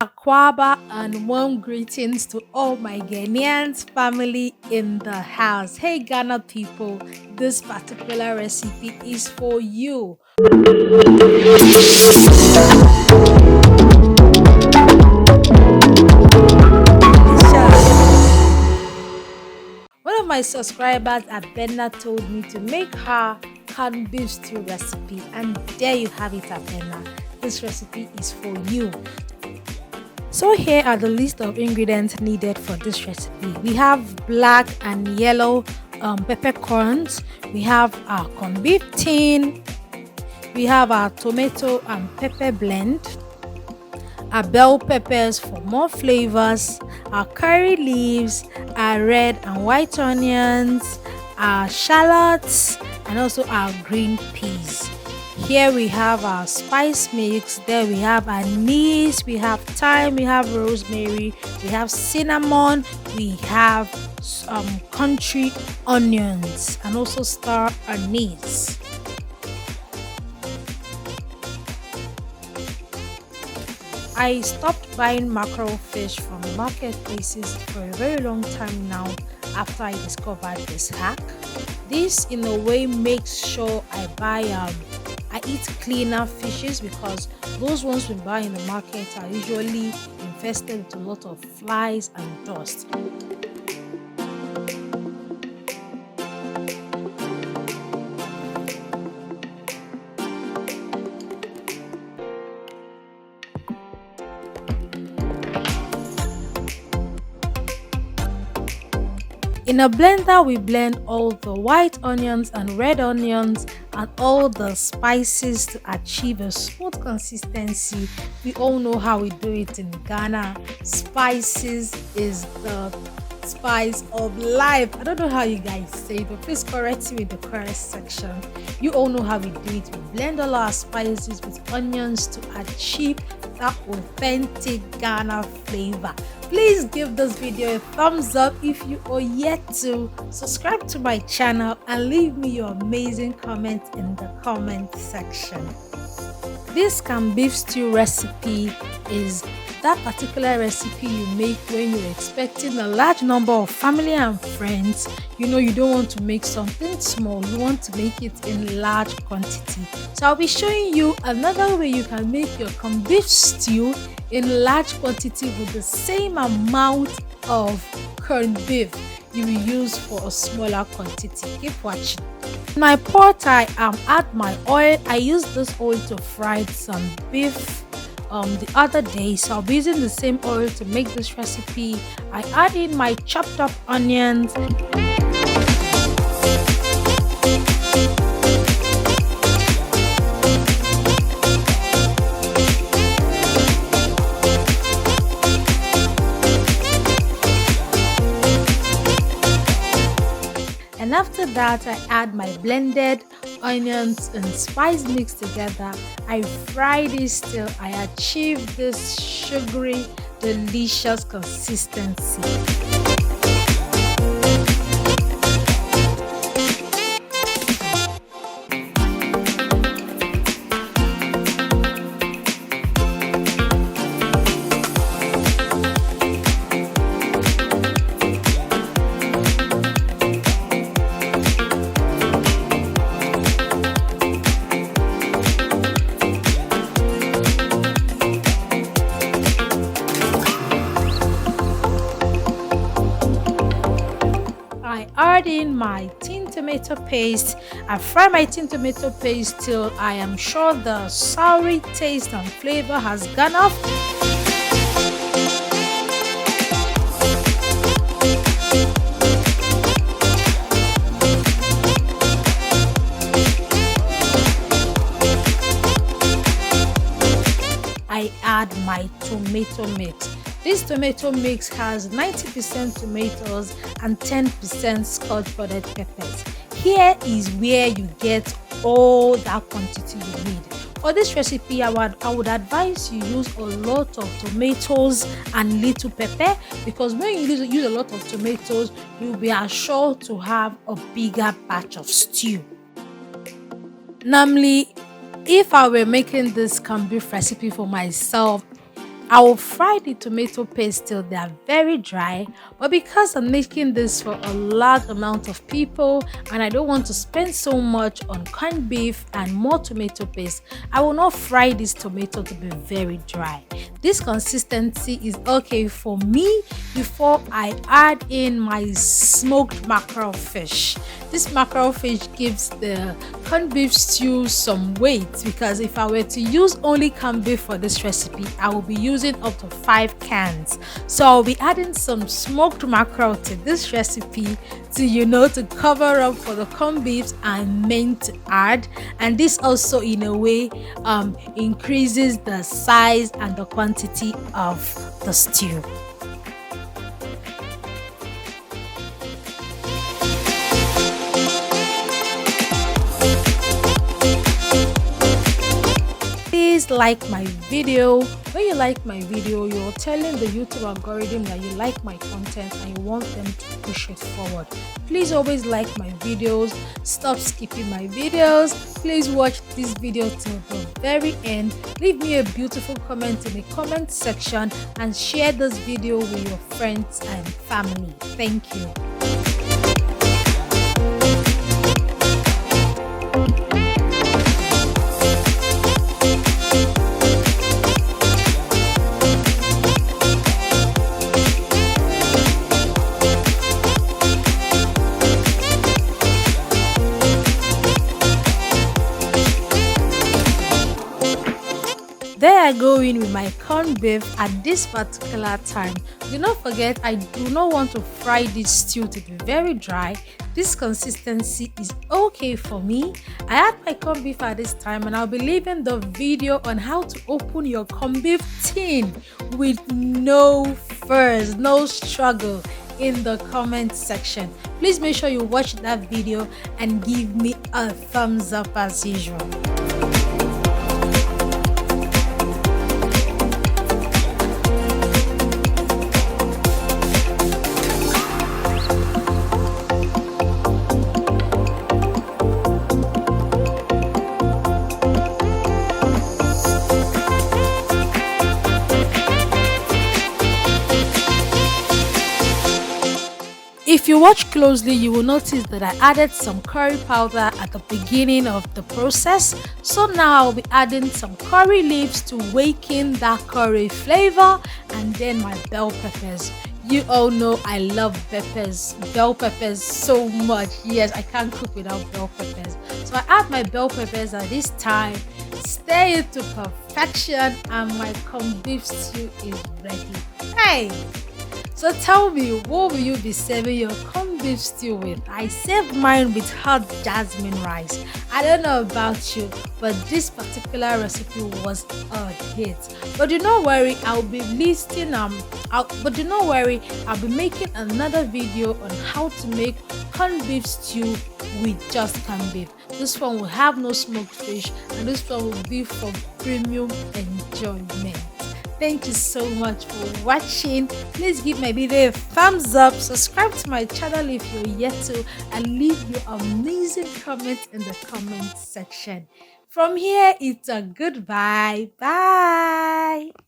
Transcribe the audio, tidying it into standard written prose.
Akwaba and warm greetings to all my Ghanaians family in the house. Hey Ghana people, this particular recipe is for you. One of my subscribers at Benna told me to make her canned beef stew recipe, and there you have it, Benna. This recipe is for you. So here are the list of ingredients needed for this recipe. We have black and yellow peppercorns. We have our corned beef tin. We have our tomato and pepper blend. Our bell peppers for more flavors. Our curry leaves. Our red and white onions. Our shallots and also our green peas. Here we have our spice mix. There we have anise, we have thyme, we have rosemary, we have cinnamon, we have country onions and also star anise. I stopped buying mackerel fish from marketplaces for a very long time now after I discovered this hack. This in a way makes sure I eat cleaner fishes, because those ones we buy in the market are usually infested with a lot of flies and dust. In a blender, we blend all the white onions and red onions and all the spices to achieve a smooth consistency. We all know how we do it in Ghana. Spices is the spice of life. I don't know how you guys say it, but please correct me in the correct section. You all know how we do it. We blend all our spices with onions to achieve that authentic Ghana flavor. Please give this video a thumbs up if you are yet to subscribe to my channel, and leave me your amazing comments in the comment section. This canned beef stew recipe is that particular recipe you make when you're expecting a large number of family and friends. You know, you don't want to make something small, you want to make it in large quantity. So I'll be showing you another way you can make your canned beef stew in large quantity with the same amount of corned beef you will use for a smaller quantity. Keep watching. In my pot, I add my oil. I use this oil to fry some beef the other day, so I'll be using the same oil to make this recipe. I add in my chopped up onions. And after that, I add my blended onions and spice mix together. I fry this till I achieve this sugary, delicious consistency. I add in my tin tomato paste. I fry my tin tomato paste till I am sure the soury taste and flavor has gone off. I add my tomato mix. This tomato mix has 90% tomatoes and 10% scotch-bonnet peppers. Here is where you get all that quantity you need. For this recipe, I would advise you use a lot of tomatoes and little pepper, because when you use a lot of tomatoes, you'll be assured to have a bigger batch of stew. Normally, if I were making this canned beef recipe for myself, I will fry the tomato paste till they are very dry, but because I'm making this for a large amount of people and I don't want to spend so much on corned beef and more tomato paste, I will not fry this tomato to be very dry. This consistency is okay for me before I add in my smoked mackerel fish. This mackerel fish gives the corned beef stew some weight, because if I were to use only corned beef for this recipe, I will be using up to 5 cans. So I'll be adding some smoked mackerel to this recipe to cover up for the corned beef I'm meant to add. And this also in a way increases the size and the quantity of the stew. Please like my video. When you like my video, you're telling the YouTube algorithm that you like my content and you want them to push it forward. Please always like my videos. Stop skipping my videos. Please watch this video till the very end. Leave me a beautiful comment in the comment section and share this video with your friends and family. Thank you. There I go in with my corned beef at this particular time. Do not forget, I do not want to fry this stew to be very dry. This consistency is okay for me. I add my corned beef at this time, and I'll be leaving the video on how to open your corned beef tin with no fuss, no struggle in the comment section. Please make sure you watch that video and give me a thumbs up as usual. If you watch closely, you will notice that I added some curry powder at the beginning of the process. So now I'll be adding some curry leaves to awaken that curry flavor, and then my bell peppers. You all know I love bell peppers so much. Yes, I can't cook without bell peppers. So I add my bell peppers at this time, stir it to perfection, and my corned beef stew is ready. Hey! So tell me, what will you be serving your corned beef stew with? I served mine with hot jasmine rice. I don't know about you, but this particular recipe was a hit. But do not worry, I'll be making another video on how to make corned beef stew with just corned beef. This one will have no smoked fish, and this one will be for premium enjoyment. Thank you so much for watching. Please give my video a thumbs up, subscribe to my channel if you're yet to, and leave your amazing comments in the comment section. From here, it's a goodbye. Bye.